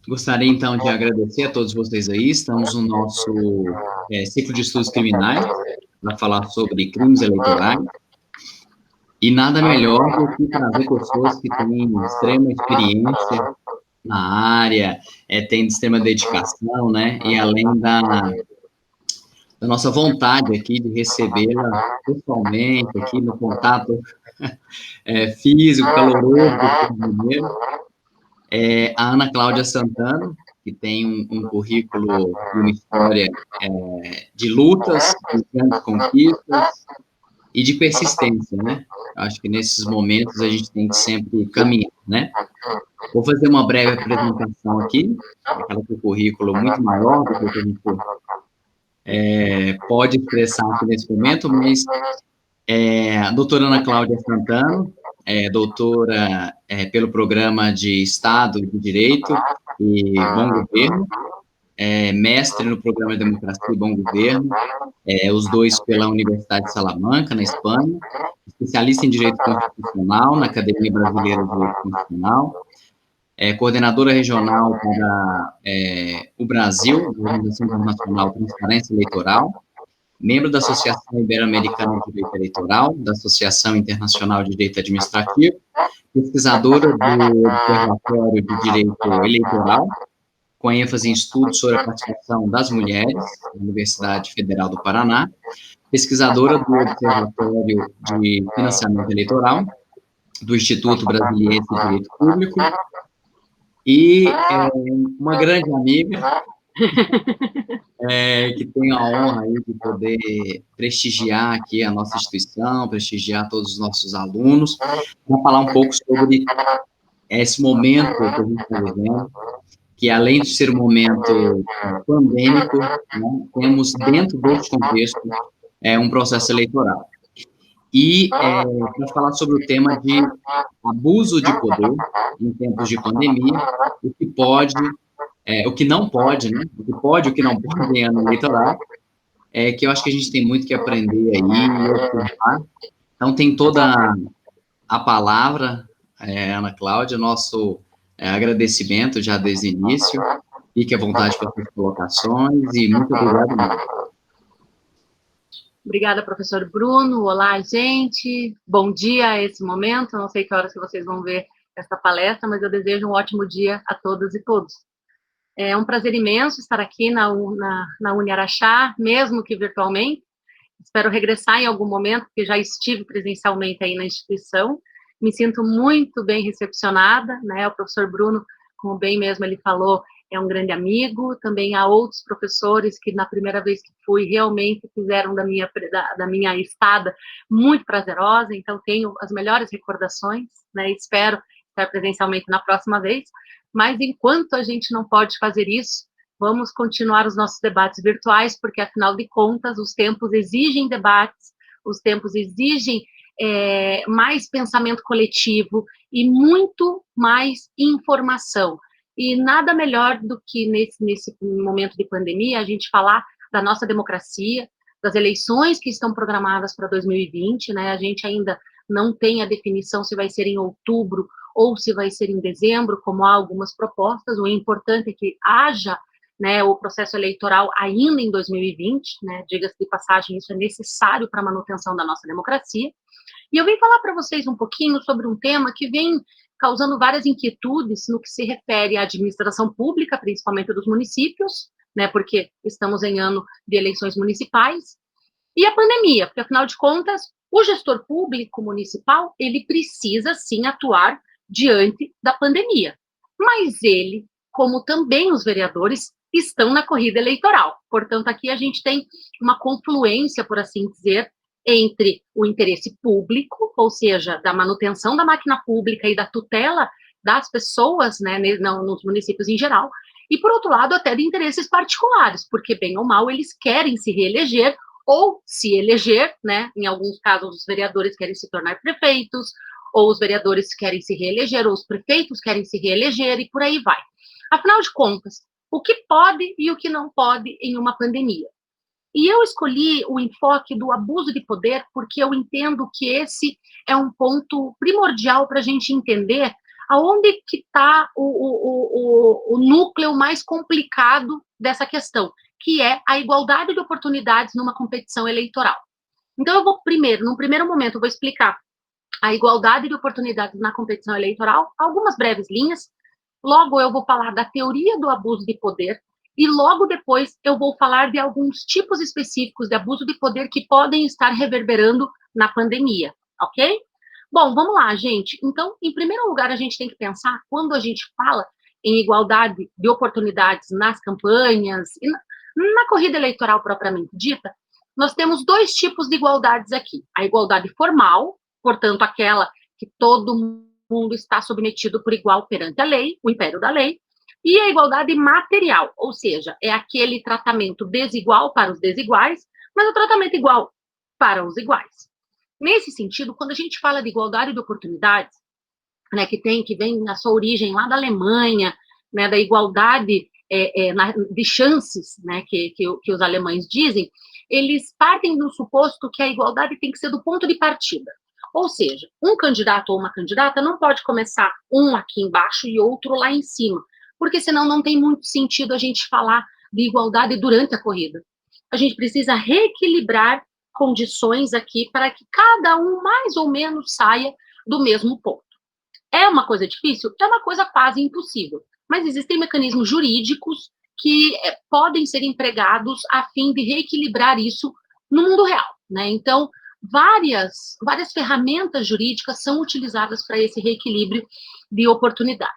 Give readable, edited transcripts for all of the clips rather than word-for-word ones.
Gostaria, então, de agradecer a todos vocês aí. Estamos no nosso ciclo de estudos criminais, para falar sobre crimes eleitorais. E nada melhor do que trazer pessoas que têm extrema experiência na área, têm extrema dedicação, né? E além da nossa vontade aqui de recebê-la pessoalmente, aqui no contato físico, caloroso do Rio de Janeiro, a Ana Cláudia Santana, que tem um currículo e uma história de lutas, de grandes conquistas e de persistência, né? Acho que nesses momentos a gente tem que sempre caminhar, né? Vou fazer uma breve apresentação aqui, aquela com o currículo muito maior do que o que a gente pode expressar aqui nesse momento, mas a doutora Ana Cláudia Santana, doutora pelo Programa de Estado de Direito e Bom Governo, mestre no Programa de Democracia e Bom Governo, os dois pela Universidade de Salamanca, na Espanha, especialista em Direito Constitucional na Academia Brasileira de Direito Constitucional, coordenadora regional para o Brasil, da Organização Internacional Transparência Eleitoral, membro da Associação Ibero-Americana de Direito Eleitoral, da Associação Internacional de Direito Administrativo, pesquisadora do Observatório de Direito Eleitoral, com ênfase em estudos sobre a participação das mulheres na Universidade Federal do Paraná, pesquisadora do Observatório de Financiamento Eleitoral, do Instituto Brasiliense de Direito Público, e uma grande amiga, que tenho a honra aí de poder prestigiar aqui a nossa instituição, prestigiar todos os nossos alunos, para falar um pouco sobre esse momento que a gente está vivendo, que além de ser um momento pandêmico, né, temos dentro desse contexto um processo eleitoral. E para falar sobre o tema de abuso de poder em tempos de pandemia, o que pode, o que não pode, né? O que pode e o que não pode em ano eleitoral, que eu acho que a gente tem muito que aprender aí e observar. Então, tem toda a palavra, Ana Cláudia, nosso agradecimento já desde o início. Fique à vontade para as colocações e muito obrigado mesmo. Obrigada, professor Bruno. Olá, gente. Bom dia a esse momento. Não sei que horas que vocês vão ver esta palestra, mas eu desejo um ótimo dia a todas e todos. É um prazer imenso estar aqui na Uniaraxá, mesmo que virtualmente. Espero regressar em algum momento, porque já estive presencialmente aí na instituição. Me sinto muito bem recepcionada, né? O professor Bruno, como bem mesmo ele falou, é um grande amigo. Também há outros professores que, na primeira vez que fui, realmente fizeram da minha estada muito prazerosa. Então, tenho as melhores recordações, né? Espero estar presencialmente na próxima vez. Mas, enquanto a gente não pode fazer isso, vamos continuar os nossos debates virtuais, porque, afinal de contas, os tempos exigem debates, os tempos exigem mais pensamento coletivo e muito mais informação. E nada melhor do que, nesse momento de pandemia, a gente falar da nossa democracia, das eleições que estão programadas para 2020, né? A gente ainda não tem a definição se vai ser em outubro ou se vai ser em dezembro, como há algumas propostas. O importante é que haja, né, o processo eleitoral ainda em 2020, né? Diga-se de passagem, isso é necessário para a manutenção da nossa democracia. E eu vim falar para vocês um pouquinho sobre um tema que vem causando várias inquietudes no que se refere à administração pública, principalmente dos municípios, né, porque estamos em ano de eleições municipais, e a pandemia, porque, afinal de contas, o gestor público municipal, ele precisa, sim, atuar diante da pandemia, mas ele, como também os vereadores, estão na corrida eleitoral. Portanto, aqui a gente tem uma confluência, por assim dizer, entre o interesse público, ou seja, da manutenção da máquina pública e da tutela das pessoas, né, nos municípios em geral, e, por outro lado, até de interesses particulares, porque, bem ou mal, eles querem se reeleger ou se eleger, né, em alguns casos os vereadores querem se tornar prefeitos, ou os vereadores querem se reeleger, ou os prefeitos querem se reeleger, e por aí vai. Afinal de contas, o que pode e o que não pode em uma pandemia? E eu escolhi o enfoque do abuso de poder porque eu entendo que esse é um ponto primordial para a gente entender aonde que está o núcleo mais complicado dessa questão, que é a igualdade de oportunidades numa competição eleitoral. Então, eu vou num primeiro momento, eu vou explicar a igualdade de oportunidades na competição eleitoral, algumas breves linhas. Logo, eu vou falar da teoria do abuso de poder, e logo depois eu vou falar de alguns tipos específicos de abuso de poder que podem estar reverberando na pandemia, ok? Bom, vamos lá, gente. Então, em primeiro lugar, a gente tem que pensar, quando a gente fala em igualdade de oportunidades nas campanhas e na corrida eleitoral propriamente dita, nós temos dois tipos de igualdades aqui. A igualdade formal, portanto, aquela que todo mundo está submetido por igual perante a lei, o império da lei, e a igualdade material, ou seja, é aquele tratamento desigual para os desiguais, mas o tratamento igual para os iguais. Nesse sentido, quando a gente fala de igualdade de oportunidades, né, que vem na sua origem lá da Alemanha, né, da igualdade de chances, né, que os alemães dizem, eles partem do suposto que a igualdade tem que ser do ponto de partida. Ou seja, um candidato ou uma candidata não pode começar um aqui embaixo e outro lá em cima, porque senão não tem muito sentido a gente falar de igualdade durante a corrida. A gente precisa reequilibrar condições aqui para que cada um mais ou menos saia do mesmo ponto. É uma coisa difícil? É uma coisa quase impossível, mas existem mecanismos jurídicos que podem ser empregados a fim de reequilibrar isso no mundo real, né? Então, várias ferramentas jurídicas são utilizadas para esse reequilíbrio de oportunidades.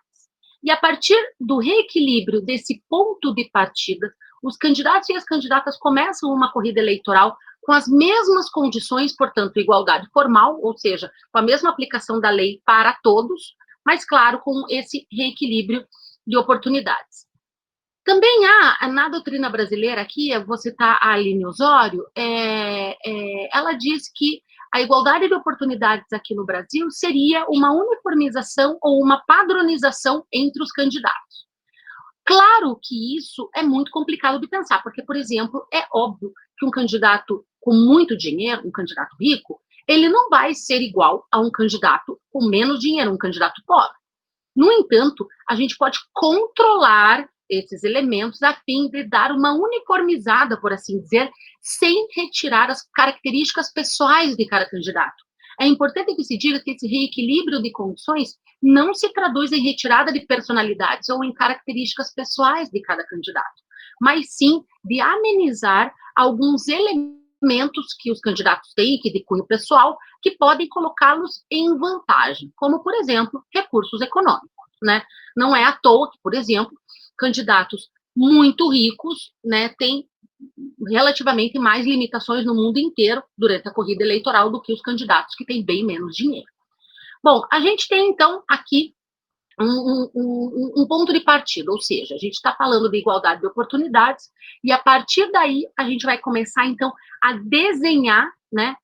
E a partir do reequilíbrio desse ponto de partida, os candidatos e as candidatas começam uma corrida eleitoral com as mesmas condições, portanto, igualdade formal, ou seja, com a mesma aplicação da lei para todos, mas, claro, com esse reequilíbrio de oportunidades. Também há, na doutrina brasileira, aqui, eu vou citar a Aline Osório, ela diz que a igualdade de oportunidades aqui no Brasil seria uma uniformização ou uma padronização entre os candidatos. Claro que isso é muito complicado de pensar, porque, por exemplo, é óbvio que um candidato com muito dinheiro, um candidato rico, ele não vai ser igual a um candidato com menos dinheiro, um candidato pobre. No entanto, a gente pode controlar esses elementos a fim de dar uma uniformizada, por assim dizer, sem retirar as características pessoais de cada candidato. É importante que se diga que esse reequilíbrio de condições não se traduz em retirada de personalidades ou em características pessoais de cada candidato, mas sim de amenizar alguns elementos que os candidatos têm, que de cunho pessoal, que podem colocá-los em vantagem, como, por exemplo, recursos econômicos, né? Não é à toa que, por exemplo, candidatos muito ricos, né, têm relativamente mais limitações no mundo inteiro durante a corrida eleitoral do que os candidatos que têm bem menos dinheiro. Bom, a gente tem, então, aqui um ponto de partida, ou seja, a gente está falando de igualdade de oportunidades, e a partir daí a gente vai começar, então, a desenhar, né,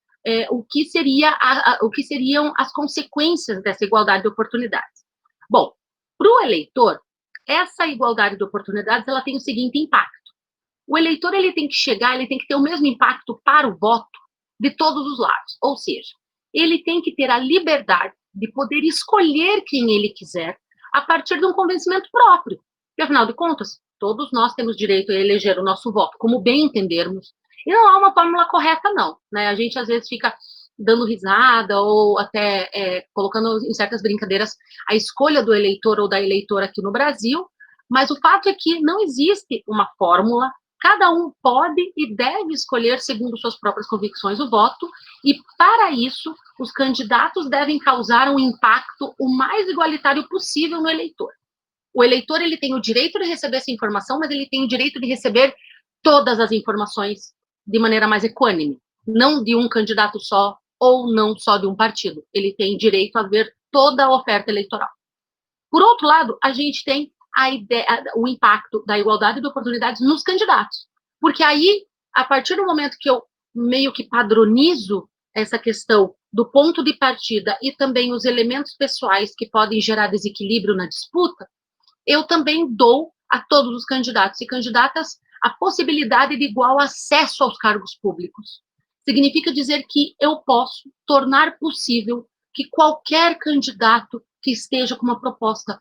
o que seriam as consequências dessa igualdade de oportunidades. Bom, para o eleitor, essa igualdade de oportunidades, ela tem o seguinte impacto. O eleitor, ele tem que ter o mesmo impacto para o voto de todos os lados, ou seja, ele tem que ter a liberdade de poder escolher quem ele quiser a partir de um convencimento próprio. E, afinal de contas, todos nós temos direito a eleger o nosso voto, como bem entendermos. E não há uma fórmula correta, não, né? A gente, às vezes, fica dando risada ou até colocando em certas brincadeiras a escolha do eleitor ou da eleitora aqui no Brasil, mas o fato é que não existe uma fórmula. Cada um pode e deve escolher, segundo suas próprias convicções, o voto, e, para isso, os candidatos devem causar um impacto o mais igualitário possível no eleitor. O eleitor, ele tem o direito de receber essa informação, mas ele tem o direito de receber todas as informações de maneira mais equânime, não de um candidato só ou não só de um partido. Ele tem direito a ver toda a oferta eleitoral. Por outro lado, a gente tem o impacto da igualdade de oportunidades nos candidatos. Porque aí, a partir do momento que eu meio que padronizo essa questão do ponto de partida e também os elementos pessoais que podem gerar desequilíbrio na disputa, eu também dou a todos os candidatos e candidatas a possibilidade de igual acesso aos cargos públicos. Significa dizer que eu posso tornar possível que qualquer candidato que esteja com uma proposta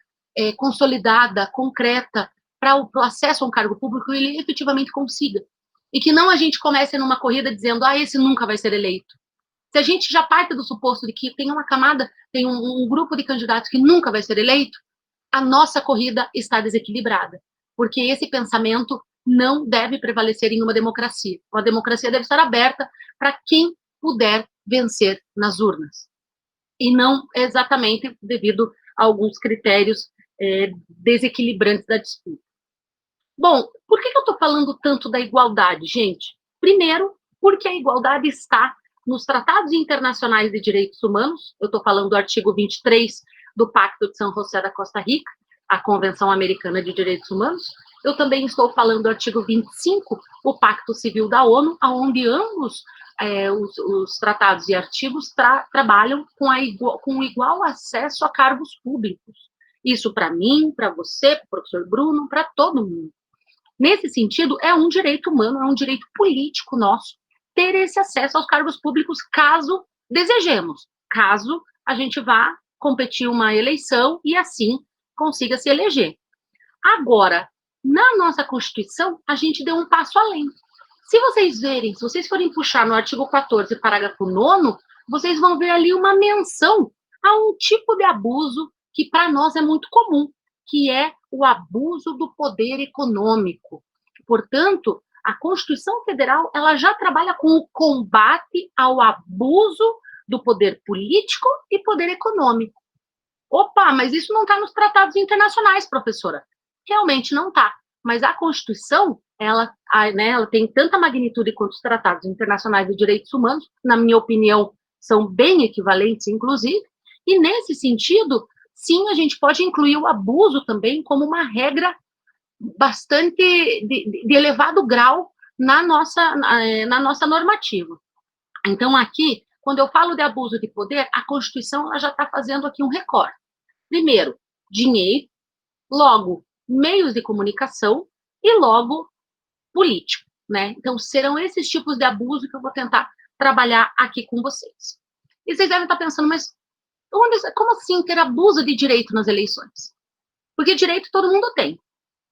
consolidada, concreta, para o acesso a um cargo público, ele efetivamente consiga. E que não a gente comece numa corrida dizendo, esse nunca vai ser eleito. Se a gente já parte do suposto de que tem uma camada, tem um grupo de candidatos que nunca vai ser eleito, a nossa corrida está desequilibrada. Porque esse pensamento não deve prevalecer em uma democracia. Uma democracia deve estar aberta para quem puder vencer nas urnas. E não exatamente devido a alguns critérios desequilibrantes da disputa. Bom, por que eu estou falando tanto da igualdade, gente? Primeiro, porque a igualdade está nos tratados internacionais de direitos humanos. Eu estou falando do artigo 23 do Pacto de São José da Costa Rica, a Convenção Americana de Direitos Humanos. Eu também estou falando do artigo 25, o Pacto Civil da ONU, onde ambos os tratados e artigos trabalham com igual acesso a cargos públicos. Isso para mim, para você, para o professor Bruno, para todo mundo. Nesse sentido, é um direito humano, é um direito político nosso ter esse acesso aos cargos públicos, caso desejemos, caso a gente vá competir uma eleição e assim consiga se eleger. Agora, na nossa Constituição, a gente deu um passo além. Se vocês verem, se vocês forem puxar no artigo 14, parágrafo 9º, vocês vão ver ali uma menção a um tipo de abuso que para nós é muito comum, que é o abuso do poder econômico. Portanto, a Constituição Federal ela já trabalha com o combate ao abuso do poder político e poder econômico. Opa, mas isso não está nos tratados internacionais, professora. Realmente não está. Mas a Constituição, ela tem tanta magnitude quanto os tratados internacionais de direitos humanos, na minha opinião, são bem equivalentes, inclusive, e nesse sentido, sim, a gente pode incluir o abuso também como uma regra bastante de elevado grau na nossa normativa. Então, aqui, quando eu falo de abuso de poder, a Constituição ela já está fazendo aqui um recorte. Primeiro, dinheiro, logo, meios de comunicação e logo, político, né? Então, serão esses tipos de abuso que eu vou tentar trabalhar aqui com vocês. E vocês devem estar pensando, mas como assim ter abuso de direito nas eleições? Porque direito todo mundo tem.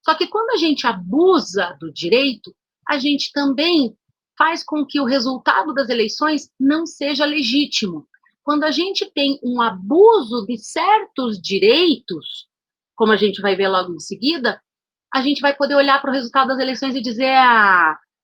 Só que quando a gente abusa do direito, a gente também faz com que o resultado das eleições não seja legítimo. Quando a gente tem um abuso de certos direitos, como a gente vai ver logo em seguida, a gente vai poder olhar para o resultado das eleições e dizer,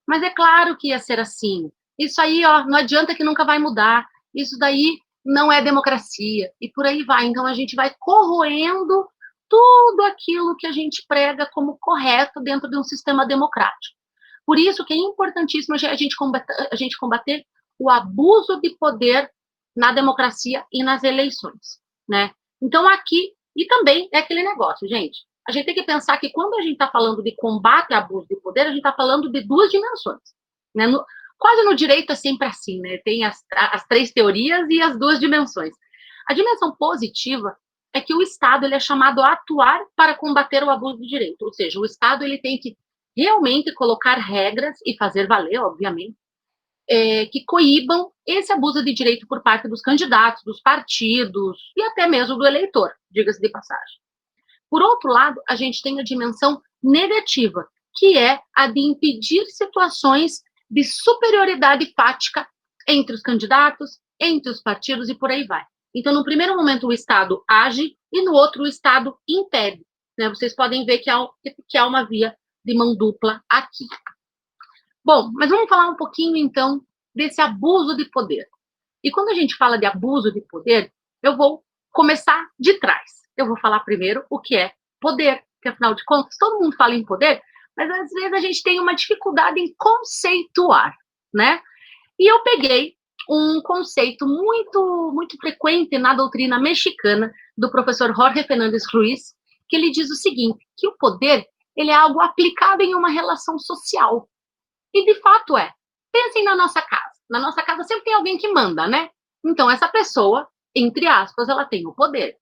mas é claro que ia ser assim. Isso aí, não adianta que nunca vai mudar. Isso daí não é democracia. E por aí vai. Então, a gente vai corroendo tudo aquilo que a gente prega como correto dentro de um sistema democrático. Por isso que é importantíssimo a gente combater o abuso de poder na democracia e nas eleições, né? Então, aqui, e também é aquele negócio, gente, a gente tem que pensar que quando a gente está falando de combate a abuso de poder, a gente está falando de duas dimensões, né? Quase no direito é sempre assim, né? Tem as três teorias e as duas dimensões. A dimensão positiva é que o Estado ele é chamado a atuar para combater o abuso de direito, ou seja, o Estado ele tem que realmente colocar regras e fazer valer, obviamente, que coíbam esse abuso de direito por parte dos candidatos, dos partidos e até mesmo do eleitor, diga-se de passagem. Por outro lado, a gente tem a dimensão negativa, que é a de impedir situações de superioridade fática entre os candidatos, entre os partidos e por aí vai. Então, no primeiro momento, o Estado age e no outro, o Estado impede. Né? Vocês podem ver que há uma via de mão dupla aqui. Bom, mas vamos falar um pouquinho, então, desse abuso de poder. E quando a gente fala de abuso de poder, eu vou começar de trás. Eu vou falar primeiro o que é poder, porque, afinal de contas, todo mundo fala em poder, mas às vezes a gente tem uma dificuldade em conceituar, né? E eu peguei um conceito muito, muito frequente na doutrina mexicana do professor Jorge Fernández Ruiz, que ele diz o seguinte, que o poder ele é algo aplicado em uma relação social. E, de fato, é. Pensem na nossa casa. Na nossa casa sempre tem alguém que manda, né? Então, essa pessoa, entre aspas, ela tem o poder.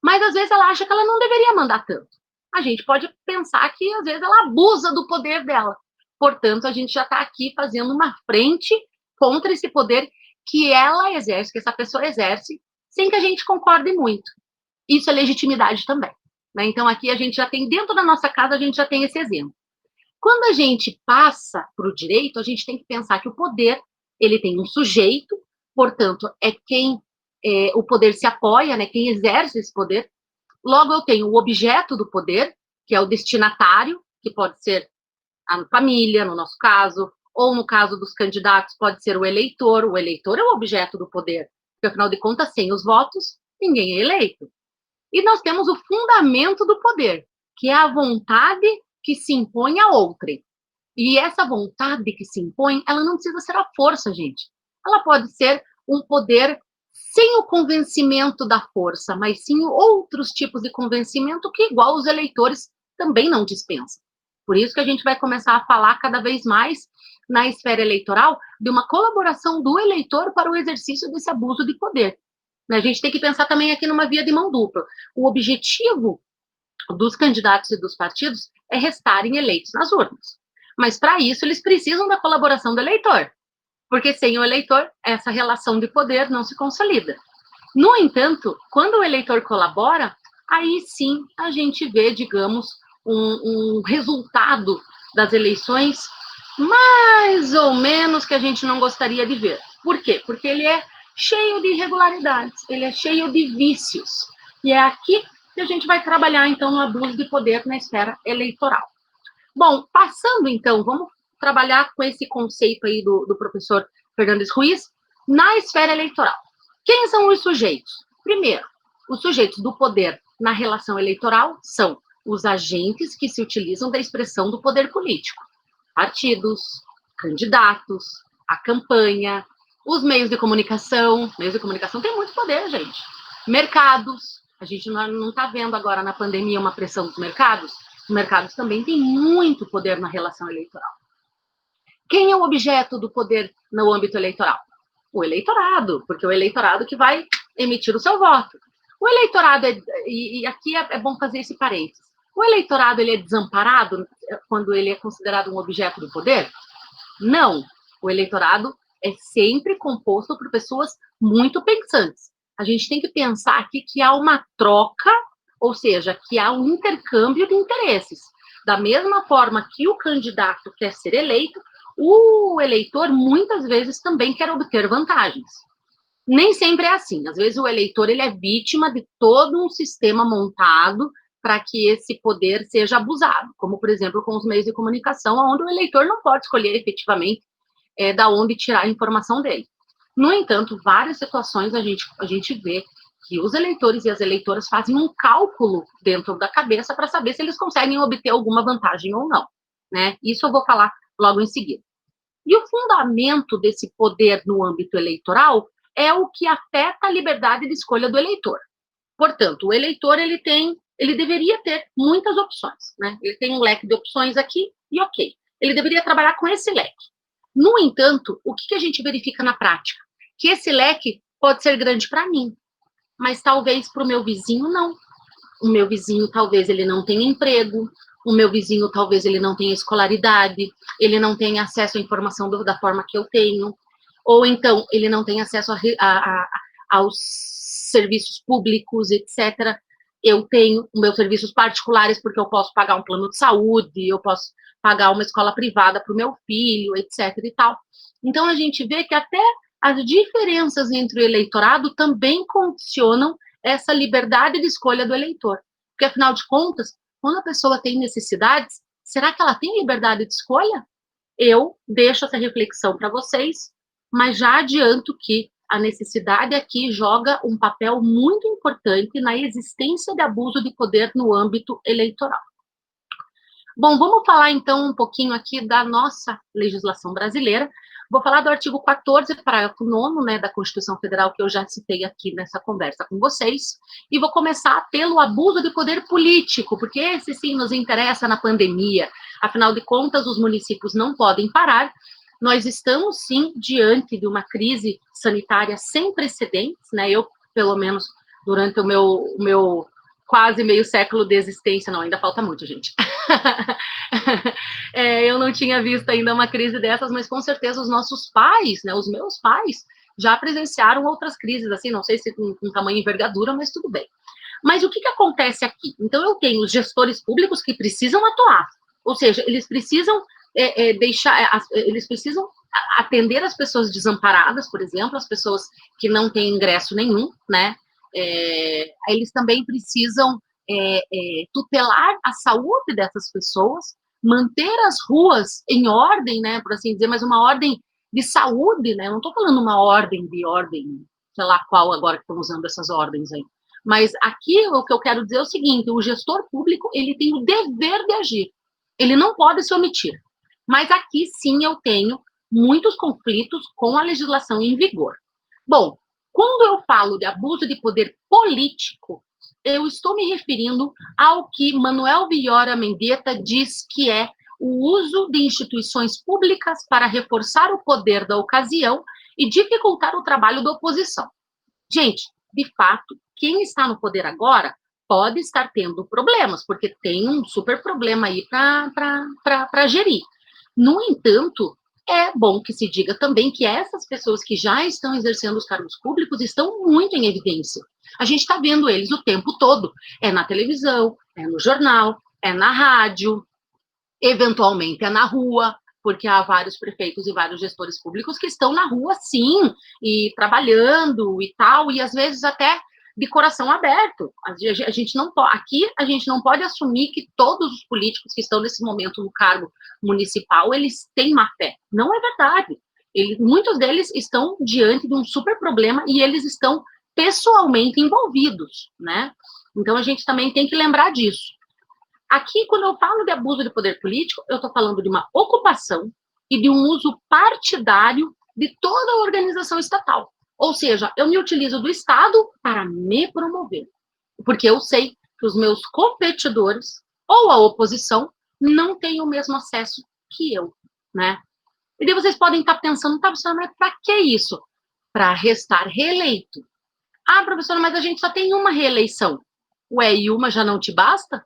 Mas, às vezes, ela acha que ela não deveria mandar tanto. A gente pode pensar que, às vezes, ela abusa do poder dela. Portanto, a gente já está aqui fazendo uma frente contra esse poder que ela exerce, que essa pessoa exerce, sem que a gente concorde muito. Isso é legitimidade também. né? Então, aqui a gente já tem, dentro da nossa casa, a gente já tem esse exemplo. Quando a gente passa para o direito, a gente tem que pensar que o poder, ele tem um sujeito, portanto, é quem o poder se apoia, né? Quem exerce esse poder. Logo, eu tenho o objeto do poder, que é o destinatário, que pode ser a família, no nosso caso, ou no caso dos candidatos, pode ser o eleitor. O eleitor é o objeto do poder, porque, afinal de contas, sem os votos, ninguém é eleito. E nós temos o fundamento do poder, que é a vontade que se impõe a outrem. E essa vontade que se impõe, ela não precisa ser a força, gente. Ela pode ser um poder sem o convencimento da força, mas sim outros tipos de convencimento que, igual os eleitores, também não dispensam. Por isso que a gente vai começar a falar cada vez mais na esfera eleitoral de uma colaboração do eleitor para o exercício desse abuso de poder. A gente tem que pensar também aqui numa via de mão dupla. O objetivo dos candidatos e dos partidos é restarem eleitos nas urnas. Mas, para isso, eles precisam da colaboração do eleitor, porque sem o eleitor, essa relação de poder não se consolida. No entanto, quando o eleitor colabora, aí sim a gente vê, digamos, um resultado das eleições mais ou menos que a gente não gostaria de ver. Por quê? Porque ele é cheio de irregularidades, ele é cheio de vícios. E é aqui que a gente vai trabalhar, então, no abuso de poder na esfera eleitoral. Bom, passando, então, vamos trabalhar com esse conceito aí do professor Fernandes Ruiz na esfera eleitoral. Quem são os sujeitos? Primeiro, os sujeitos do poder na relação eleitoral são os agentes que se utilizam da expressão do poder político. Partidos, candidatos, a campanha, os meios de comunicação. Meios de comunicação têm muito poder, gente. Mercados. A gente não está vendo agora na pandemia uma pressão dos mercados. Os mercados também têm muito poder na relação eleitoral. Quem é o objeto do poder no âmbito eleitoral? O eleitorado, porque é o eleitorado que vai emitir o seu voto. O eleitorado, e aqui é bom fazer esse parênteses, o eleitorado ele é desamparado quando ele é considerado um objeto do poder? Não. O eleitorado é sempre composto por pessoas muito pensantes. A gente tem que pensar aqui que há uma troca, ou seja, que há um intercâmbio de interesses. Da mesma forma que o candidato quer ser eleito, o eleitor muitas vezes também quer obter vantagens. Nem sempre é assim. Às vezes o eleitor ele é vítima de todo um sistema montado para que esse poder seja abusado, como, por exemplo, com os meios de comunicação, onde o eleitor não pode escolher efetivamente da onde tirar a informação dele. No entanto, várias situações a gente vê que os eleitores e as eleitoras fazem um cálculo dentro da cabeça para saber se eles conseguem obter alguma vantagem ou não, né? Isso eu vou falar logo em seguida. E o fundamento desse poder no âmbito eleitoral é o que afeta a liberdade de escolha do eleitor. Portanto, o eleitor ele deveria ter muitas opções, né? Ele tem um leque de opções aqui e ok. Ele deveria trabalhar com esse leque. No entanto, o que a gente verifica na prática? Que esse leque pode ser grande para mim, mas talvez para o meu vizinho não. O meu vizinho talvez ele não tenha emprego, o meu vizinho talvez ele não tenha escolaridade, ele não tenha acesso à informação da forma que eu tenho, ou então ele não tem acesso aos serviços públicos, etc. Eu tenho meus serviços particulares porque eu posso pagar um plano de saúde, eu posso pagar uma escola privada para o meu filho, etc. e tal. Então, a gente vê que até as diferenças entre o eleitorado também condicionam essa liberdade de escolha do eleitor. Porque, afinal de contas, quando a pessoa tem necessidades, será que ela tem liberdade de escolha? Eu deixo essa reflexão para vocês, mas já adianto que a necessidade aqui joga um papel muito importante na existência de abuso de poder no âmbito eleitoral. Bom, vamos falar então um pouquinho aqui da nossa legislação brasileira. Vou falar do artigo 14, parágrafo 9º, né, da Constituição Federal, que eu já citei aqui nessa conversa com vocês, e vou começar pelo abuso de poder político, porque esse sim nos interessa na pandemia. Afinal de contas, os municípios não podem parar. Nós estamos, sim, diante de uma crise sanitária sem precedentes, né? Eu, pelo menos, durante o meu quase meio século de existência, não, ainda falta muito, gente. Eu não tinha visto ainda uma crise dessas, mas com certeza os nossos pais, né, os meus pais, já presenciaram outras crises, assim, não sei se com tamanho e envergadura, mas tudo bem. Mas o que acontece aqui? Então, eu tenho os gestores públicos que precisam atuar, ou seja, eles precisam eles precisam atender as pessoas desamparadas, por exemplo, as pessoas que não têm ingresso nenhum, né? Eles também precisam tutelar a saúde dessas pessoas, manter as ruas em ordem, né, por assim dizer, mas uma ordem de saúde, né? Eu não estou falando uma ordem, sei lá qual agora que estão usando essas ordens aí. Mas aqui o que eu quero dizer é o seguinte: o gestor público ele tem o dever de agir, ele não pode se omitir. Mas aqui sim eu tenho muitos conflitos com a legislação em vigor. Bom, quando eu falo de abuso de poder político, eu estou me referindo ao que Manuel Villora Mendieta diz que é o uso de instituições públicas para reforçar o poder da ocasião e dificultar o trabalho da oposição. Gente, de fato, quem está no poder agora pode estar tendo problemas, porque tem um super problema aí para gerir. No entanto, é bom que se diga também que essas pessoas que já estão exercendo os cargos públicos estão muito em evidência. A gente está vendo eles o tempo todo. É na televisão, é no jornal, é na rádio, eventualmente é na rua, porque há vários prefeitos e vários gestores públicos que estão na rua, sim, e trabalhando e tal, e às vezes até de coração aberto. A gente não pode, aqui a gente não pode assumir que todos os políticos que estão nesse momento no cargo municipal, eles têm má fé. Não é verdade. Muitos deles estão diante de um super problema e eles estão pessoalmente envolvidos, né? Então a gente também tem que lembrar disso. Aqui, quando eu falo de abuso de poder político, eu estou falando de uma ocupação e de um uso partidário de toda a organização estatal. Ou seja, eu me utilizo do Estado para me promover, porque eu sei que os meus competidores ou a oposição não têm o mesmo acesso que eu, né? E daí vocês podem estar pensando, tá, professora, mas para que isso? Para restar reeleito. Ah, professora, mas a gente só tem uma reeleição. Ué, e uma já não te basta?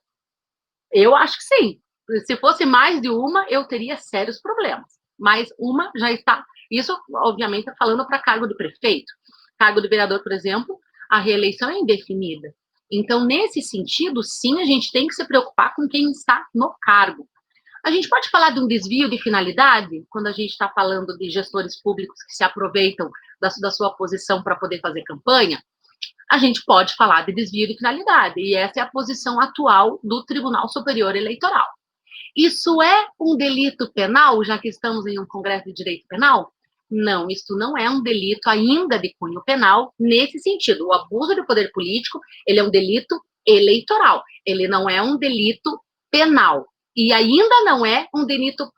Eu acho que sim. Se fosse mais de uma, eu teria sérios problemas. Mas uma já está. Isso, obviamente, falando para cargo de prefeito. Cargo de vereador, por exemplo, a reeleição é indefinida. Então, nesse sentido, sim, a gente tem que se preocupar com quem está no cargo. A gente pode falar de um desvio de finalidade, quando a gente está falando de gestores públicos que se aproveitam da sua posição para poder fazer campanha? A gente pode falar de desvio de finalidade, e essa é a posição atual do Tribunal Superior Eleitoral. Isso é um delito penal, já que estamos em um Congresso de Direito Penal? Não, isso não é um delito ainda de cunho penal, nesse sentido. O abuso de poder político, ele é um delito eleitoral, ele não é um delito penal. E ainda não é um delito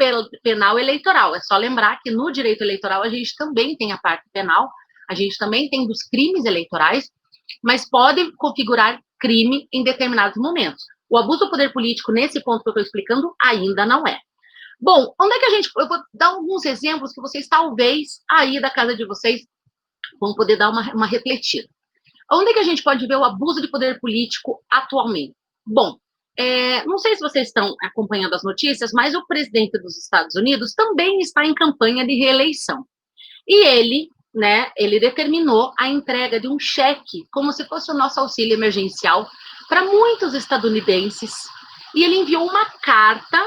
penal eleitoral. É só lembrar que no direito eleitoral a gente também tem a parte penal, a gente também tem dos crimes eleitorais, mas pode configurar crime em determinados momentos. O abuso do poder político, nesse ponto que eu estou explicando, ainda não é. Bom, onde é que a gente... Eu vou dar alguns exemplos que vocês, talvez, aí da casa de vocês, vão poder dar uma refletida. Onde é que a gente pode ver o abuso de poder político atualmente? Bom, não sei se vocês estão acompanhando as notícias, mas o presidente dos Estados Unidos também está em campanha de reeleição. E ele determinou a entrega de um cheque, como se fosse o nosso auxílio emergencial, para muitos estadunidenses. E ele enviou uma carta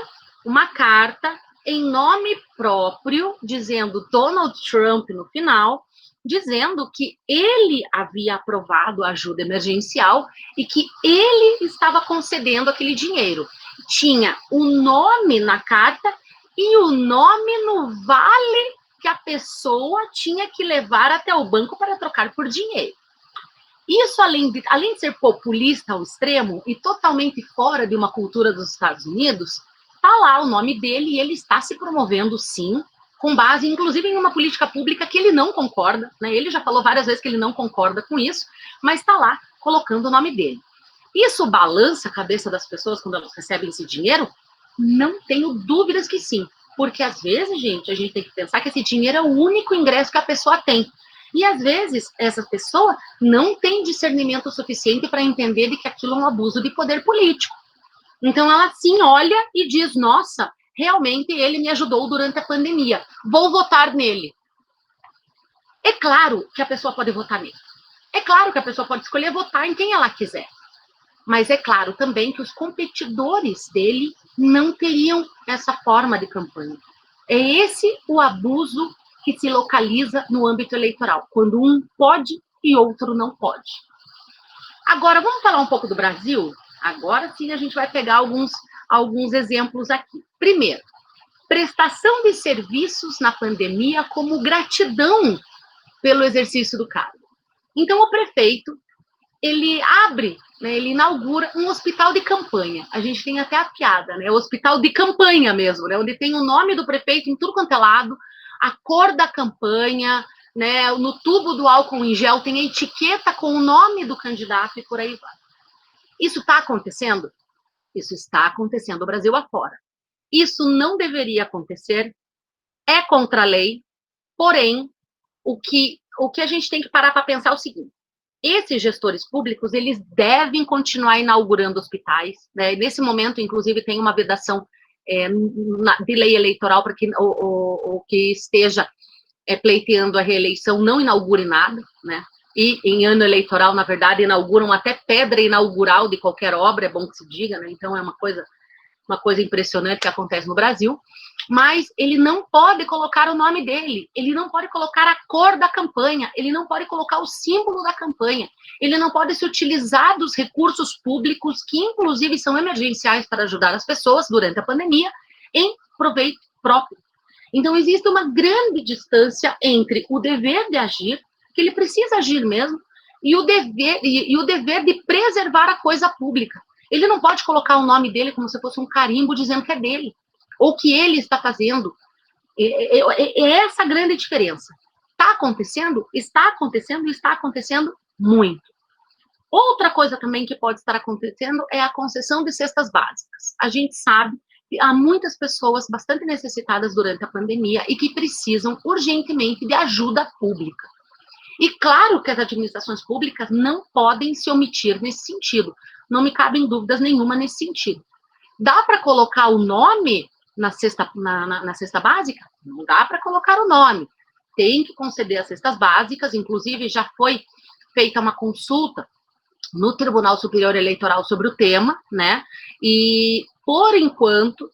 em nome próprio, dizendo Donald Trump no final, dizendo que ele havia aprovado a ajuda emergencial e que ele estava concedendo aquele dinheiro. Tinha o nome na carta e o nome no vale que a pessoa tinha que levar até o banco para trocar por dinheiro. Isso, além de ser populista ao extremo e totalmente fora de uma cultura dos Estados Unidos, está lá o nome dele e ele está se promovendo, sim, com base, inclusive, em uma política pública que ele não concorda, né? Ele já falou várias vezes que ele não concorda com isso, mas está lá colocando o nome dele. Isso balança a cabeça das pessoas quando elas recebem esse dinheiro? Não tenho dúvidas que sim. Porque, às vezes, gente, a gente tem que pensar que esse dinheiro é o único ingresso que a pessoa tem. E, às vezes, essa pessoa não tem discernimento suficiente para entender de que aquilo é um abuso de poder político. Então, ela, sim, olha e diz, nossa, realmente ele me ajudou durante a pandemia, vou votar nele. É claro que a pessoa pode votar nele. É claro que a pessoa pode escolher votar em quem ela quiser. Mas é claro também que os competidores dele não teriam essa forma de campanha. É esse o abuso que se localiza no âmbito eleitoral, quando um pode e outro não pode. Agora, vamos falar um pouco do Brasil? Agora sim a gente vai pegar alguns exemplos aqui. Primeiro, prestação de serviços na pandemia como gratidão pelo exercício do cargo. Então, o prefeito, ele abre, né, ele inaugura um hospital de campanha. A gente tem até a piada, né? O hospital de campanha mesmo, né? Onde tem o nome do prefeito em tudo quanto é lado, a cor da campanha, né? No tubo do álcool em gel tem a etiqueta com o nome do candidato e por aí vai. Isso está acontecendo? Isso está acontecendo no Brasil afora. Isso não deveria acontecer, é contra a lei, porém, o que a gente tem que parar para pensar é o seguinte: esses gestores públicos, eles devem continuar inaugurando hospitais, né? Nesse momento, inclusive, tem uma vedação de lei eleitoral para que o que esteja pleiteando a reeleição não inaugure nada, né? E em ano eleitoral, na verdade, inauguram até pedra inaugural de qualquer obra, é bom que se diga, né? Então, é uma coisa impressionante que acontece no Brasil, mas ele não pode colocar o nome dele, ele não pode colocar a cor da campanha, ele não pode colocar o símbolo da campanha, ele não pode se utilizar dos recursos públicos, que inclusive são emergenciais para ajudar as pessoas durante a pandemia, em proveito próprio. Então, existe uma grande distância entre o dever de agir, que ele precisa agir mesmo, e o dever de preservar a coisa pública. Ele não pode colocar o nome dele como se fosse um carimbo dizendo que é dele, ou que ele está fazendo. É essa a grande diferença. Está acontecendo? Está acontecendo e está acontecendo muito. Outra coisa também que pode estar acontecendo é a concessão de cestas básicas. A gente sabe que há muitas pessoas bastante necessitadas durante a pandemia e que precisam urgentemente de ajuda pública. E claro que as administrações públicas não podem se omitir nesse sentido. Não me cabem dúvidas nenhuma nesse sentido. Dá para colocar o nome na cesta básica? Não dá para colocar o nome. Tem que conceder as cestas básicas, inclusive já foi feita uma consulta no Tribunal Superior Eleitoral sobre o tema, né? E, por enquanto,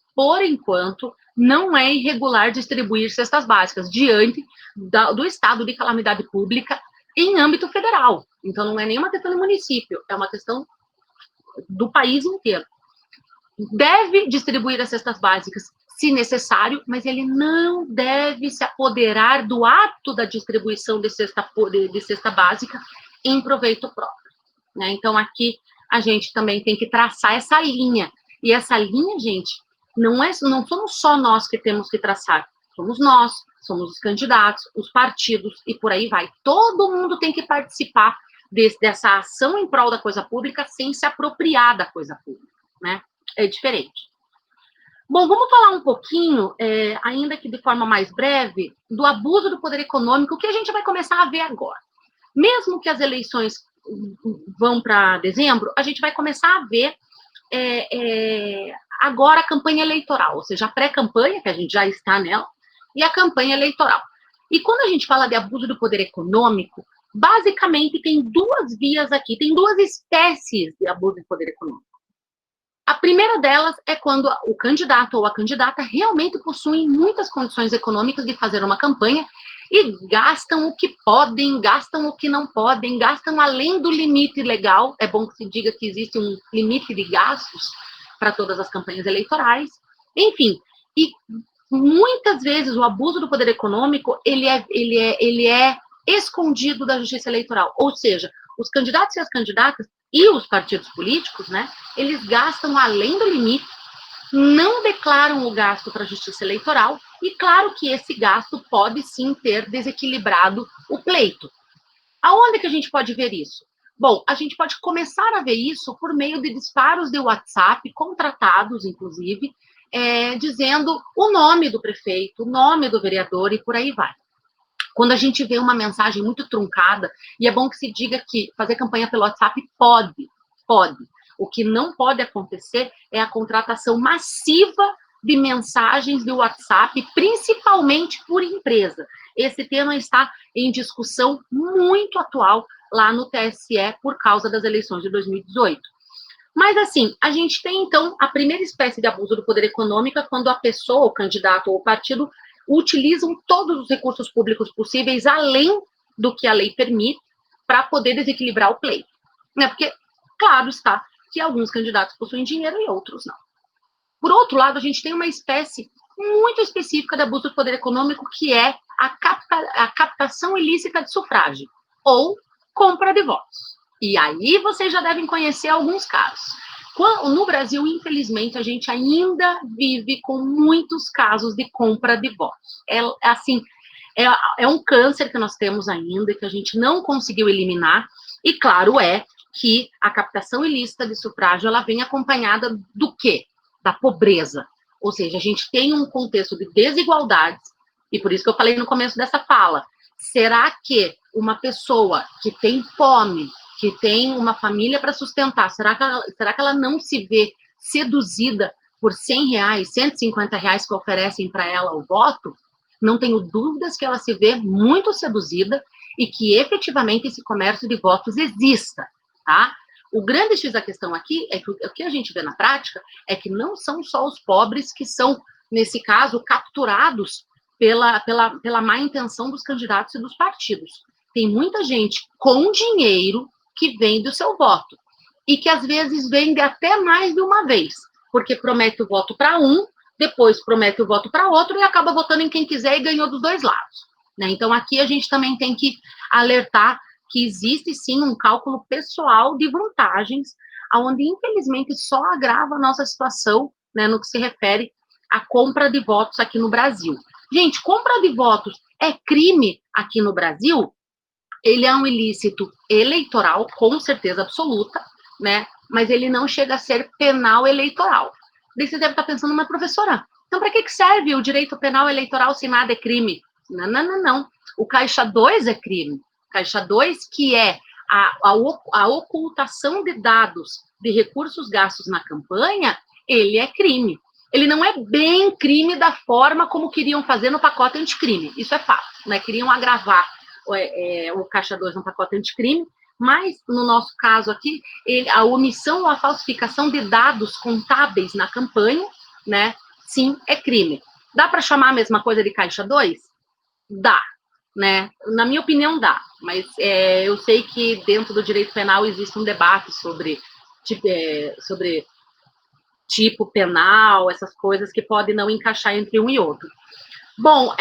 não é irregular distribuir cestas básicas diante do estado de calamidade pública em âmbito federal. Então, não é nenhuma questão do município, é uma questão do país inteiro. Deve distribuir as cestas básicas, se necessário, mas ele não deve se apoderar do ato da distribuição de cesta básica em proveito próprio, né? Então, aqui a gente também tem que traçar essa linha. E essa linha, gente, não somos só nós que temos que traçar. Somos nós, somos os candidatos, os partidos e por aí vai. Todo mundo tem que participar dessa ação em prol da coisa pública sem se apropriar da coisa pública, né? É diferente. Bom, vamos falar um pouquinho, ainda que de forma mais breve, do abuso do poder econômico, que a gente vai começar a ver agora. Mesmo que as eleições vão para dezembro, a gente vai começar a ver agora a campanha eleitoral, ou seja, a pré-campanha, que a gente já está nela, e a campanha eleitoral. E quando a gente fala de abuso do poder econômico, basicamente tem duas vias aqui, tem duas espécies de abuso do poder econômico. A primeira delas é quando o candidato ou a candidata realmente possuem muitas condições econômicas de fazer uma campanha e gastam o que podem, gastam o que não podem, gastam além do limite legal. É bom que se diga que existe um limite de gastos para todas as campanhas eleitorais. Enfim, e muitas vezes o abuso do poder econômico, ele é escondido da justiça eleitoral. Ou seja, os candidatos e as candidatas e os partidos políticos, né, eles gastam além do limite, não declaram o gasto para a justiça eleitoral, e claro que esse gasto pode sim ter desequilibrado o pleito. Aonde que a gente pode ver isso? Bom, a gente pode começar a ver isso por meio de disparos de WhatsApp, contratados, inclusive, dizendo o nome do prefeito, o nome do vereador e por aí vai. Quando a gente vê uma mensagem muito truncada, e é bom que se diga que fazer campanha pelo WhatsApp pode. O que não pode acontecer é a contratação massiva de mensagens do WhatsApp, principalmente por empresa. Esse tema está em discussão muito atual lá no TSE por causa das eleições de 2018. Mas, assim, a gente tem, então, a primeira espécie de abuso do poder econômico é quando a pessoa, o candidato ou o partido utilizam todos os recursos públicos possíveis, além do que a lei permite, para poder desequilibrar o pleito. Né? Porque, claro está, que alguns candidatos possuem dinheiro e outros não. Por outro lado, a gente tem uma espécie muito específica de abuso do poder econômico, que é a captação ilícita de sufrágio, ou compra de votos. E aí vocês já devem conhecer alguns casos. No Brasil, infelizmente, a gente ainda vive com muitos casos de compra de votos. É um câncer que nós temos ainda, que a gente não conseguiu eliminar, e claro que a captação ilícita de sufrágio, ela vem acompanhada do quê? Da pobreza. Ou seja, a gente tem um contexto de desigualdades, e por isso que eu falei no começo dessa fala, será que uma pessoa que tem fome, que tem uma família para sustentar, será que ela não se vê seduzida por R$100, R$150 que oferecem para ela o voto? Não tenho dúvidas que ela se vê muito seduzida e que efetivamente esse comércio de votos exista, tá? O grande X da questão aqui é que o que a gente vê na prática é que não são só os pobres que são, nesse caso, capturados pela má intenção dos candidatos e dos partidos. Tem muita gente com dinheiro que vende o seu voto e que às vezes vende até mais de uma vez, porque promete o voto para um, depois promete o voto para outro e acaba votando em quem quiser e ganhou dos dois lados. Né? Então, aqui a gente também tem que alertar que existe, sim, um cálculo pessoal de vantagens, onde, infelizmente, só agrava a nossa situação, né, no que se refere à compra de votos aqui no Brasil. Gente, compra de votos é crime aqui no Brasil? Ele é um ilícito eleitoral, com certeza absoluta, né, mas ele não chega a ser penal eleitoral. Daí você deve estar pensando, mas professora, então para que serve o direito penal eleitoral se nada é crime? Não. O Caixa 2 é crime. Caixa 2, que é a ocultação de dados de recursos gastos na campanha, ele é crime. Ele não é bem crime da forma como queriam fazer no pacote anticrime, isso é fato, né? Queriam agravar o Caixa 2 no pacote anticrime, mas, no nosso caso aqui, a omissão ou a falsificação de dados contábeis na campanha, né? Sim, é crime. Dá para chamar a mesma coisa de Caixa 2? Dá. Né? Na minha opinião, dá, mas eu sei que dentro do direito penal existe um debate sobre tipo penal, essas coisas que podem não encaixar entre um e outro. Bom,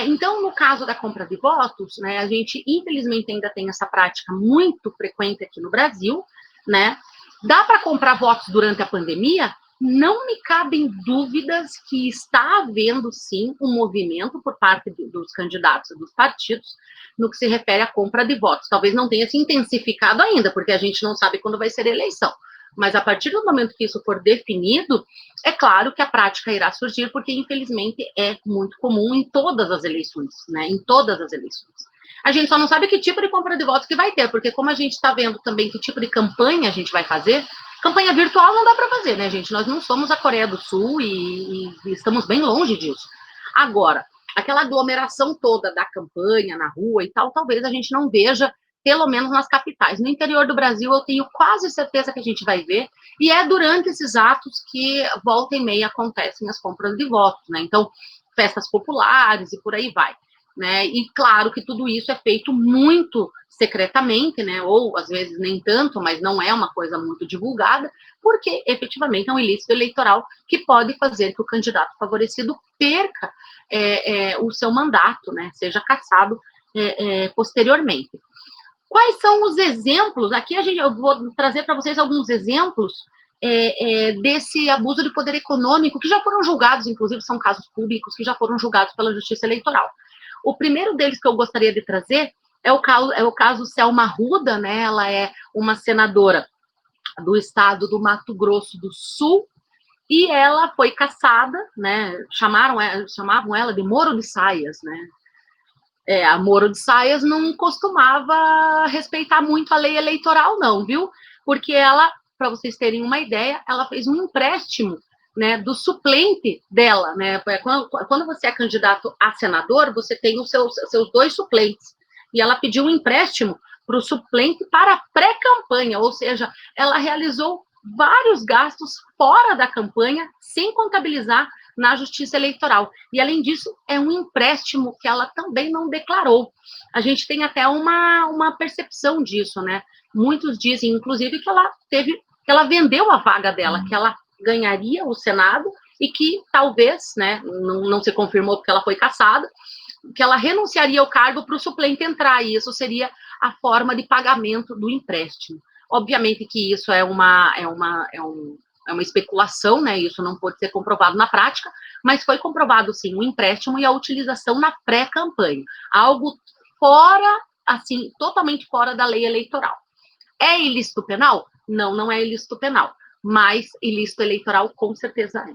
então, no caso da compra de votos, né, a gente, infelizmente, ainda tem essa prática muito frequente aqui no Brasil, né? Dá para comprar votos durante a pandemia? Não me cabem dúvidas que está havendo, sim, um movimento por parte dos candidatos e dos partidos no que se refere à compra de votos. Talvez não tenha se intensificado ainda, porque a gente não sabe quando vai ser a eleição. Mas, a partir do momento que isso for definido, é claro que a prática irá surgir, porque, infelizmente, é muito comum em todas as eleições, né? Em todas as eleições. A gente só não sabe que tipo de compra de votos que vai ter, porque como a gente está vendo também que tipo de campanha a gente vai fazer, campanha virtual não dá para fazer, né, gente? Nós não somos a Coreia do Sul e estamos bem longe disso. Agora, aquela aglomeração toda da campanha na rua e tal, talvez a gente não veja, pelo menos nas capitais. No interior do Brasil, eu tenho quase certeza que a gente vai ver, e é durante esses atos que volta e meia acontecem as compras de votos, né? Então, festas populares e por aí vai. Né? E claro que tudo isso é feito muito secretamente, né? Ou às vezes nem tanto, mas não é uma coisa muito divulgada, porque efetivamente é um ilícito eleitoral que pode fazer que o candidato favorecido perca o seu mandato, né? Seja cassado posteriormente. Quais são os exemplos? Aqui eu vou trazer para vocês alguns exemplos desse abuso de poder econômico, que já foram julgados, inclusive são casos públicos, que já foram julgados pela Justiça Eleitoral. O primeiro deles que eu gostaria de trazer é o caso Selma Arruda, né? Ela é uma senadora do estado do Mato Grosso do Sul, e ela foi cassada, né? Chamavam ela de Moro de Saias, né? A Moro de Saias não costumava respeitar muito a lei eleitoral, não, viu? Porque ela, para vocês terem uma ideia, ela fez um empréstimo, né, do suplente dela, né? Quando você é candidato a senador, você tem os seus 2 suplentes. E ela pediu um empréstimo para o suplente para a pré-campanha, ou seja, ela realizou vários gastos fora da campanha, sem contabilizar na Justiça Eleitoral. E, além disso, é um empréstimo que ela também não declarou. A gente tem até uma percepção disso, né? Muitos dizem, inclusive, que ela vendeu a vaga dela, que ela ganharia o Senado e que talvez, né, não se confirmou porque ela foi cassada, que ela renunciaria ao cargo para o suplente entrar, e isso seria a forma de pagamento do empréstimo. Obviamente que isso é uma especulação, né? Isso não pode ser comprovado na prática, mas foi comprovado, sim, o empréstimo e a utilização na pré-campanha. Algo fora, assim, totalmente fora da lei eleitoral. É ilícito penal? Não, não é ilícito penal, mas ilícito eleitoral com certeza é.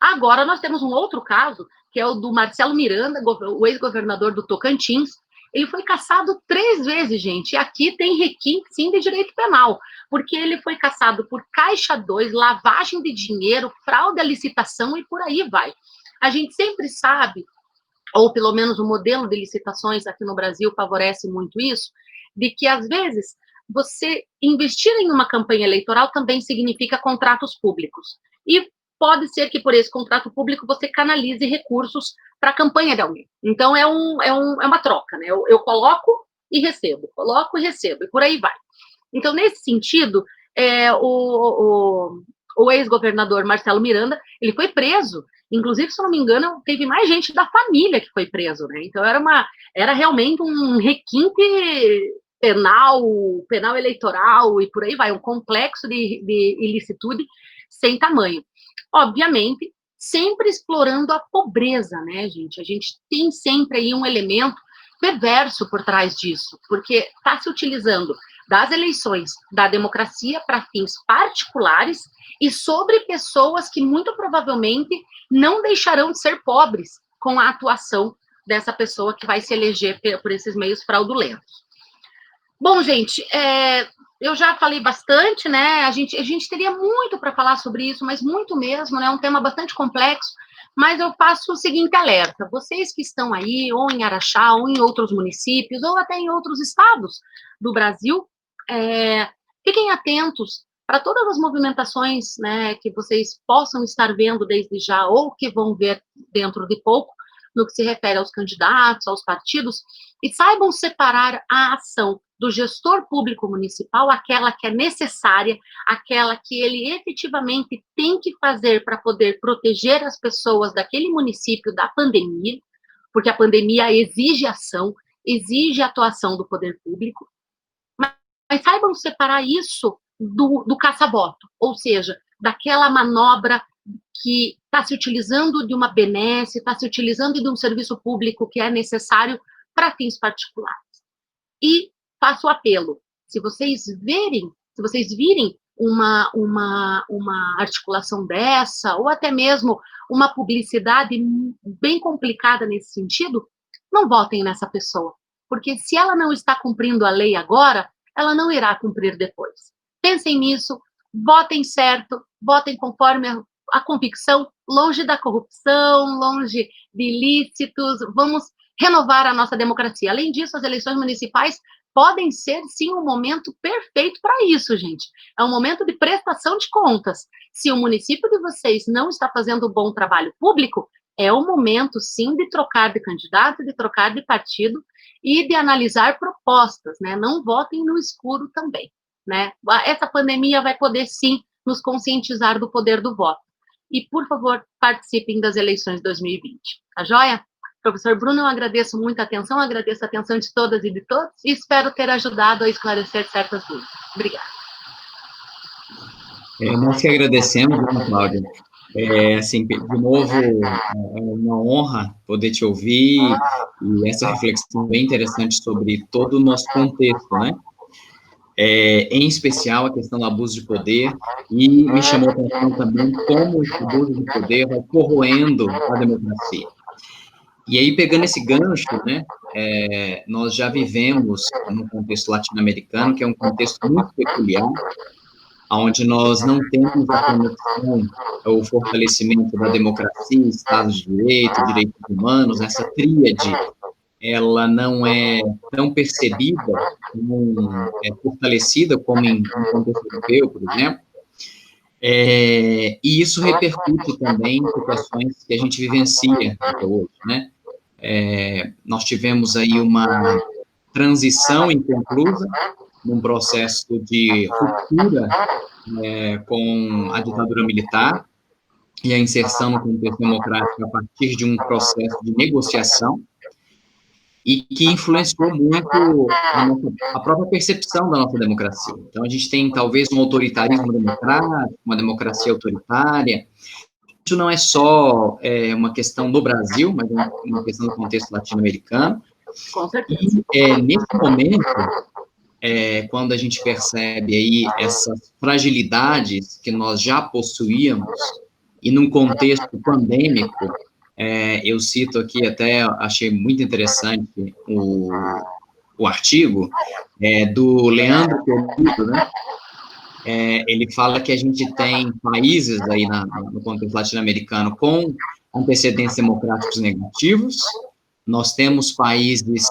Agora, nós temos um outro caso, que é o do Marcelo Miranda, o ex-governador do Tocantins. Ele foi cassado 3 vezes, gente, e aqui tem requinte, sim, de direito penal, porque ele foi cassado por Caixa 2, lavagem de dinheiro, fraude à licitação e por aí vai. A gente sempre sabe, ou pelo menos o modelo de licitações aqui no Brasil favorece muito isso, de que, às vezes, você investir em uma campanha eleitoral também significa contratos públicos. E pode ser que por esse contrato público você canalize recursos para a campanha de alguém. Então, é uma troca, né? Eu coloco e recebo, e por aí vai. Então, nesse sentido, o ex-governador Marcelo Miranda, ele foi preso. Inclusive, se eu não me engano, teve mais gente da família que foi preso, né? Então, era realmente um requinte penal eleitoral e por aí vai, um complexo de ilicitude sem tamanho. Obviamente, sempre explorando a pobreza, né, gente? A gente tem sempre aí um elemento perverso por trás disso, porque está se utilizando das eleições, da democracia para fins particulares e sobre pessoas que muito provavelmente não deixarão de ser pobres com a atuação dessa pessoa que vai se eleger por esses meios fraudulentos. Bom, gente, eu já falei bastante, né? A gente teria muito para falar sobre isso, mas muito mesmo, né? É um tema bastante complexo, mas eu faço o seguinte alerta: vocês que estão aí, ou em Araxá, ou em outros municípios, ou até em outros estados do Brasil, fiquem atentos para todas as movimentações, né, que vocês possam estar vendo desde já, ou que vão ver dentro de pouco, no que se refere aos candidatos, aos partidos, e saibam separar a ação do gestor público municipal, aquela que é necessária, aquela que ele efetivamente tem que fazer para poder proteger as pessoas daquele município da pandemia, porque a pandemia exige ação, exige atuação do poder público, mas saibam separar isso do caça-voto, ou seja, daquela manobra que está se utilizando de uma benesse, está se utilizando de um serviço público que é necessário para fins particulares. E faço o apelo: se vocês virem uma articulação dessa, ou até mesmo uma publicidade bem complicada nesse sentido, não votem nessa pessoa, porque se ela não está cumprindo a lei agora, ela não irá cumprir depois. Pensem nisso, votem certo, votem conforme a convicção, longe da corrupção, longe de ilícitos, vamos renovar a nossa democracia. Além disso, as eleições municipais podem ser, sim, um momento perfeito para isso, gente. É um momento de prestação de contas. Se o município de vocês não está fazendo um bom trabalho público, é o momento, sim, de trocar de candidato, de trocar de partido e de analisar propostas, né? Não votem no escuro também, né? Essa pandemia vai poder, sim, nos conscientizar do poder do voto. E, por favor, participem das eleições de 2020. Tá joia? Professor Bruno, eu agradeço muito a atenção, agradeço a atenção de todas e de todos, e espero ter ajudado a esclarecer certas dúvidas. Obrigada. Nós que agradecemos, né, Cláudia. Assim, de novo, é uma honra poder te ouvir, e essa reflexão bem interessante sobre todo o nosso contexto, né? Em especial a questão do abuso de poder, e me chamou a atenção também como esse abuso de poder vai corroendo a democracia. E aí, pegando esse gancho, né, nós já vivemos num contexto latino-americano, que é um contexto muito peculiar, onde nós não temos a conexão, o fortalecimento da democracia, Estado de Direito, direitos humanos, essa tríade, ela não é tão percebida, não é fortalecida como em um contexto europeu, por exemplo, E isso repercute também em situações que a gente vivencia até hoje, né? Nós tivemos aí uma transição inconclusa, num processo de ruptura com a ditadura militar e a inserção no contexto democrático a partir de um processo de negociação, e que influenciou muito a própria percepção da nossa democracia. Então, a gente tem, talvez, um autoritarismo democrático, uma democracia autoritária. Isso não é só uma questão do Brasil, mas uma questão do contexto latino-americano. Com certeza. E, nesse momento, quando a gente percebe aí essas fragilidades que nós já possuíamos, e num contexto pandêmico, eu cito aqui, até achei muito interessante o artigo do Leandro Pelito, né? Ele fala que a gente tem países aí no contexto latino-americano com antecedentes democráticos negativos, nós temos países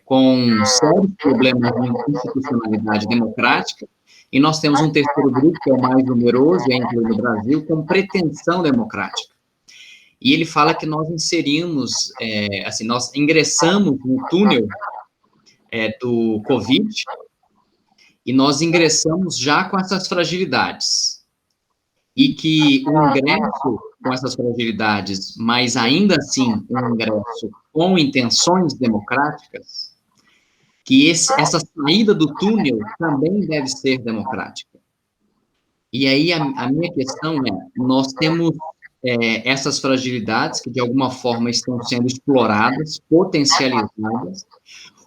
com sérios problemas de institucionalidade democrática, e nós temos um terceiro grupo, que é o mais numeroso, e é incluído no Brasil, com pretensão democrática. E ele fala que nós inserimos, assim, nós ingressamos no túnel do Covid, e nós ingressamos já com essas fragilidades. E que o ingresso com essas fragilidades, mas ainda assim um ingresso com intenções democráticas, que essa saída do túnel também deve ser democrática. E aí a minha questão nós temos essas fragilidades que, de alguma forma, estão sendo exploradas, potencializadas.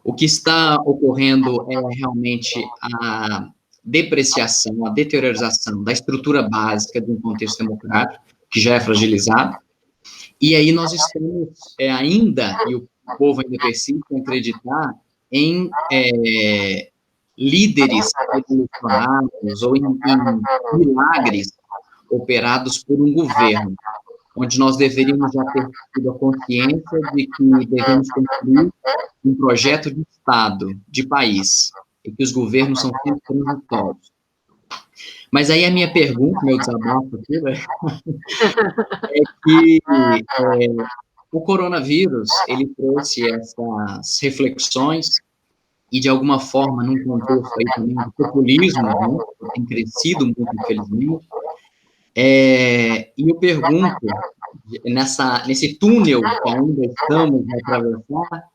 O que está ocorrendo é realmente a depreciação, a deteriorização da estrutura básica de um contexto democrático, que já é fragilizado. E aí nós estamos ainda, e o povo ainda persiste em acreditar em líderes revolucionários ou em milagres operados por um governo, onde nós deveríamos já ter tido a consciência de que devemos construir um projeto de Estado, de país, e que os governos são sempre transitórios. Mas aí a minha pergunta, meu desabafo aqui, é que o coronavírus, ele trouxe essas reflexões, e de alguma forma, num contexto aí também de populismo, né, que tem crescido muito, infelizmente, e eu pergunto, nesse túnel que ainda estamos a atravessar,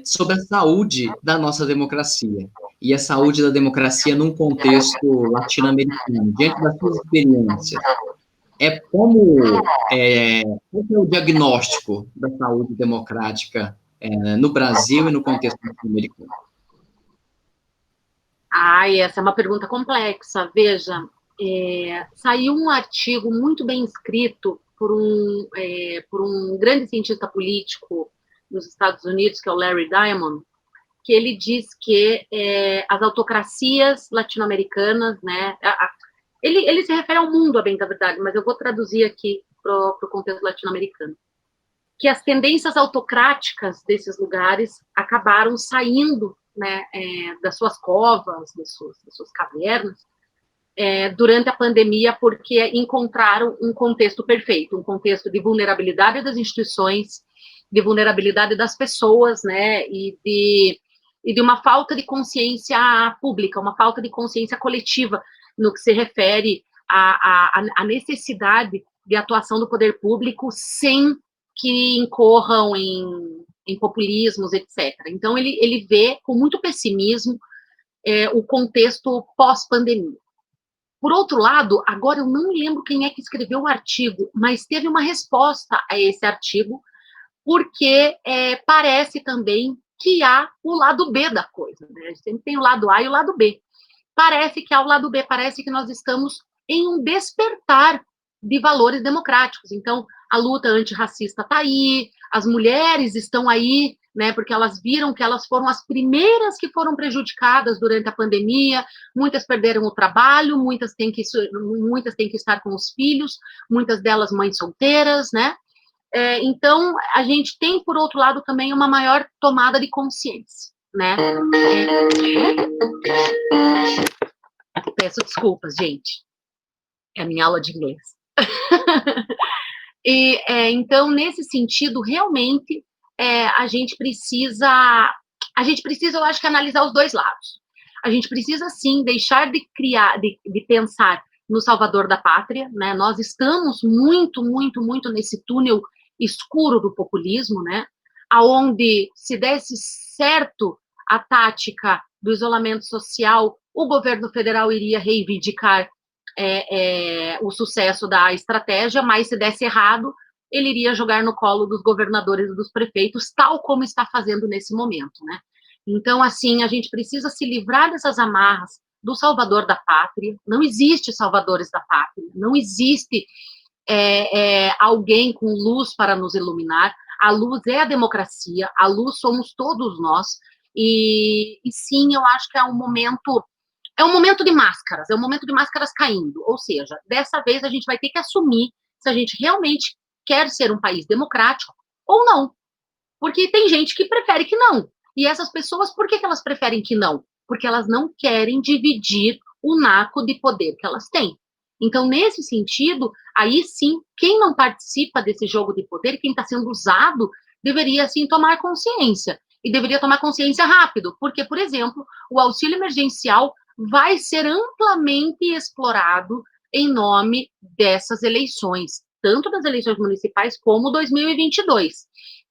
sobre a saúde da nossa democracia, e a saúde da democracia num contexto latino-americano, diante das suas experiências. Qual é o diagnóstico da saúde democrática no Brasil e no contexto latino-americano? Essa é uma pergunta complexa. Veja, saiu um artigo muito bem escrito por um grande cientista político nos Estados Unidos, que é o Larry Diamond, que ele diz que as autocracias latino-americanas, né, ele se refere ao mundo, a bem da verdade, mas eu vou traduzir aqui para o contexto latino-americano, que as tendências autocráticas desses lugares acabaram saindo, né, das suas covas, das suas cavernas, durante a pandemia, porque encontraram um contexto perfeito, um contexto de vulnerabilidade das instituições, de vulnerabilidade das pessoas, né, e de uma falta de consciência pública, uma falta de consciência coletiva no que se refere à necessidade de atuação do poder público sem que incorram em populismos, etc. Então, ele vê com muito pessimismo o contexto pós-pandemia. Por outro lado, agora eu não lembro quem é que escreveu o artigo, mas teve uma resposta a esse artigo, porque parece também que há o lado B da coisa, né? A gente sempre tem o lado A e o lado B. Parece que há o lado B, parece que nós estamos em um despertar de valores democráticos. Então, a luta antirracista está aí, as mulheres estão aí, né, porque elas viram que elas foram as primeiras que foram prejudicadas durante a pandemia, muitas perderam o trabalho, muitas têm que estar com os filhos, muitas delas mães solteiras, né? Então, a gente tem, por outro lado, também uma maior tomada de consciência, né? Peço desculpas, gente. É a minha aula de inglês. E, então, nesse sentido, realmente, a gente precisa, eu acho que, analisar os dois lados. A gente precisa, sim, deixar de criar, de pensar no salvador da pátria, né? Nós estamos muito, muito, muito nesse túnel escuro do populismo, né? Aonde, se desse certo a tática do isolamento social, o governo federal iria reivindicar o sucesso da estratégia, mas se desse errado, ele iria jogar no colo dos governadores e dos prefeitos, tal como está fazendo nesse momento, né? Então, assim, a gente precisa se livrar dessas amarras do salvador da pátria. Não existe salvadores da pátria, não existe alguém com luz para nos iluminar. A luz é a democracia, a luz somos todos nós, e sim, eu acho que é um momento de máscaras, é um momento de máscaras caindo, ou seja, dessa vez a gente vai ter que assumir se a gente realmente quer ser um país democrático ou não, porque tem gente que prefere que não, e essas pessoas, por que elas preferem que não? Porque elas não querem dividir o naco de poder que elas têm. Então, nesse sentido, aí sim, quem não participa desse jogo de poder, quem está sendo usado, deveria, sim, tomar consciência, e deveria tomar consciência rápido, porque, por exemplo, o auxílio emergencial vai ser amplamente explorado em nome dessas eleições, tanto das eleições municipais como 2022.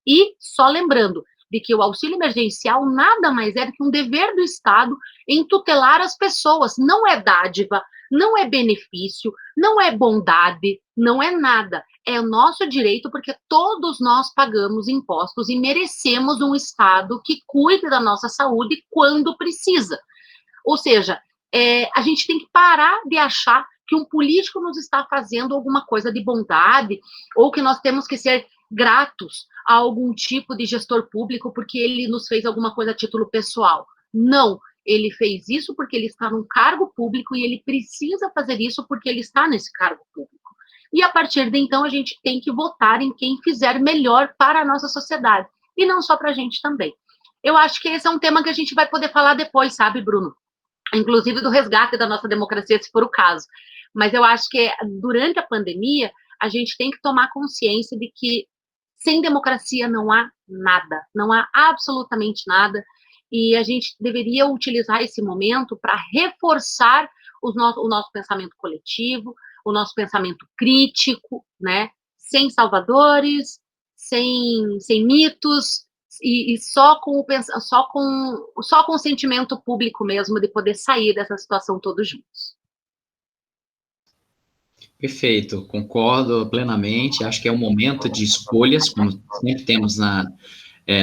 E só lembrando de que o auxílio emergencial nada mais é do que um dever do Estado em tutelar as pessoas, não é dádiva, não é benefício, não é bondade, não é nada. É o nosso direito, porque todos nós pagamos impostos e merecemos um Estado que cuide da nossa saúde quando precisa. Ou seja, a gente tem que parar de achar que um político nos está fazendo alguma coisa de bondade, ou que nós temos que ser gratos a algum tipo de gestor público porque ele nos fez alguma coisa a título pessoal. Não, ele fez isso porque ele está num cargo público e ele precisa fazer isso porque ele está nesse cargo público. E a partir de então a gente tem que votar em quem fizer melhor para a nossa sociedade, e não só para a gente também. Eu acho que esse é um tema que a gente vai poder falar depois, sabe, Bruno? Inclusive do resgate da nossa democracia, se for o caso. Mas eu acho que durante a pandemia, a gente tem que tomar consciência de que sem democracia não há nada, não há absolutamente nada, e a gente deveria utilizar esse momento para reforçar o nosso pensamento coletivo, o nosso pensamento crítico, né? Sem salvadores, sem mitos, e só com o sentimento público mesmo de poder sair dessa situação todos juntos. Perfeito, concordo plenamente. Acho que é um momento de escolhas, como sempre temos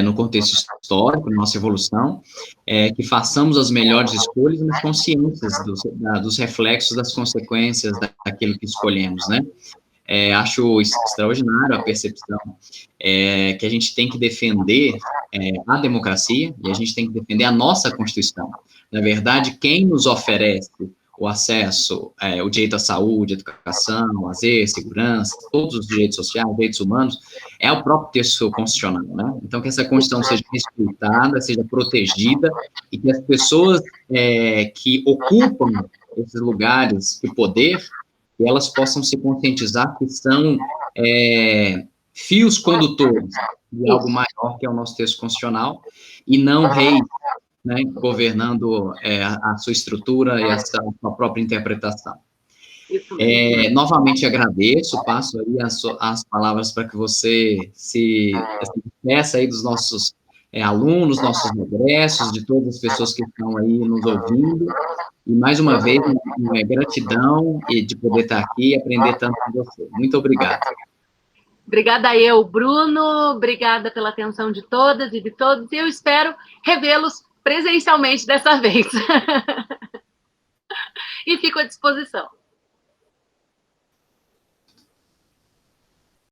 no contexto histórico, na nossa evolução, que façamos as melhores escolhas, mas conscientes dos reflexos, das consequências daquilo que escolhemos, né? Acho extraordinário a percepção que a gente tem que defender a democracia e a gente tem que defender a nossa Constituição. Na verdade, quem nos oferece o acesso, o direito à saúde, à educação, lazer, segurança, todos os direitos sociais, direitos humanos, é o próprio texto constitucional, né? Então, que essa Constituição seja respeitada, seja protegida, e que as pessoas que ocupam esses lugares de poder, que elas possam se conscientizar que são fios condutores de algo maior que é o nosso texto constitucional, e não reis, né, governando a sua estrutura e a sua própria interpretação. Novamente agradeço, passo aí as palavras para que você se despeça aí dos nossos alunos, nossos regressos, de todas as pessoas que estão aí nos ouvindo, e mais uma vez, gratidão de poder estar aqui e aprender tanto com você. Muito obrigado. Obrigada eu, Bruno, obrigada pela atenção de todas e de todos, e eu espero revê-los presencialmente dessa vez. E fico à disposição.